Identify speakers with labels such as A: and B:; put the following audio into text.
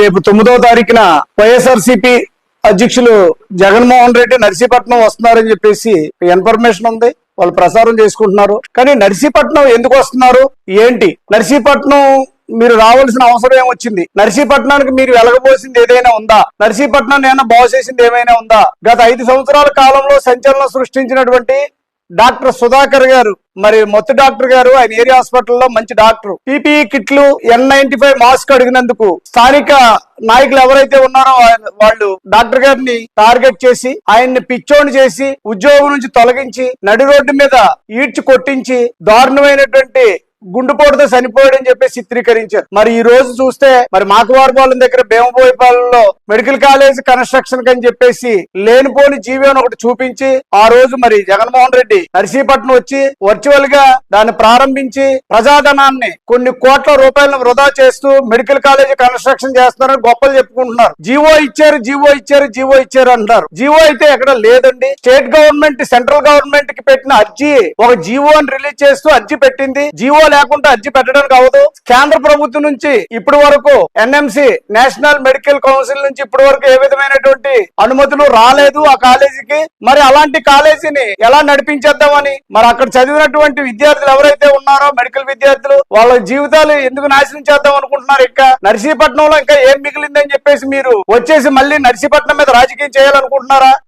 A: రేపు 9వ తారీఖున వైఎస్ఆర్సీపీ అధ్యక్షులు జగన్మోహన్ రెడ్డి నర్సీపట్నం వస్తున్నారని చెప్పేసి ఇన్ఫర్మేషన్ ఉంది. వాళ్ళు ప్రసారం చేసుకుంటున్నారు. కానీ నర్సీపట్నం ఎందుకు వస్తున్నారు ఏంటి? నర్సీపట్నం మీరు రావాల్సిన అవసరం ఏమొచ్చింది? నర్సీపట్నానికి మీరు వెలగబోసింది ఏదైనా ఉందా? నర్సీపట్నాన్ని ఏమైనా బాగు చేసింది ఏమైనా ఉందా? గత 5 సంవత్సరాల కాలంలో సంచలనం సృష్టించినటువంటి డాక్టర్ సుధాకర్ గారు, మరి మొత్తం డాక్టర్ గారు, ఆయన ఏరియా హాస్పిటల్లో మంచి డాక్టర్, పీపీఈ కిట్లు, N95 మాస్క్ అడిగినందుకు స్థానిక నాయకులు ఎవరైతే ఉన్నారో వాళ్ళు డాక్టర్ గారిని టార్గెట్ చేసి ఆయన్ని పిచ్చోని చేసి ఉద్యోగం నుంచి తొలగించి నడి రోడ్డు మీద ఈడ్చి కొట్టించి దారుణమైనటువంటి గుండుపోటుతో చనిపోయాడని చెప్పి చిత్రీకరించారు. మరి ఈ రోజు చూస్తే మరి మాకువారిపాలెం దగ్గర భీమబోయిపాలెంలో మెడికల్ కాలేజ్ కన్స్ట్రక్షన్ అని చెప్పేసి లేనిపోని జీవోని ఒకటి చూపించి ఆ రోజు మరి జగన్మోహన్ రెడ్డి నర్సీపట్నం వచ్చి వర్చువల్ గా దాన్ని ప్రారంభించి ప్రజాధనాన్ని కొన్ని కోట్ల రూపాయలను వృధా చేస్తూ మెడికల్ కాలేజ్ కన్స్ట్రక్షన్ చేస్తున్నారని గొప్పలు చెప్పుకుంటున్నారు. జీవో ఇచ్చారు అంటారు. జీవో అయితే ఎక్కడ లేదండి. స్టేట్ గవర్నమెంట్ సెంట్రల్ గవర్నమెంట్ కి పెట్టిన అర్జీ ఒక జీవో అని రిలీజ్ చేస్తూ అర్జీ పెట్టింది. జీవో లేకుండా అర్జీ పెట్టడానికి అవ్వదు. కేంద్ర ప్రభుత్వం నుంచి ఇప్పటి వరకు ఎన్ఎంసి నేషనల్ మెడికల్ కౌన్సిల్ నుంచి ఇప్పటి వరకు ఏ విధమైనటువంటి అనుమతులు రాలేదు ఆ కాలేజీకి. మరి అలాంటి కాలేజీని ఎలా నడిపించేద్దామని మరి అక్కడ చదివినటువంటి విద్యార్థులు ఎవరైతే ఉన్నారో మెడికల్ విద్యార్థులు వాళ్ళ జీవితాలు ఎందుకు నాశనం చేద్దాం అనుకుంటున్నారు? ఇంకా నర్సీపట్నంలో ఇంకా ఏం మిగిలిందని చెప్పేసి మీరు వచ్చేసి మళ్ళీ నర్సీపట్నం మీద రాజకీయం చేయాలనుకుంటున్నారా?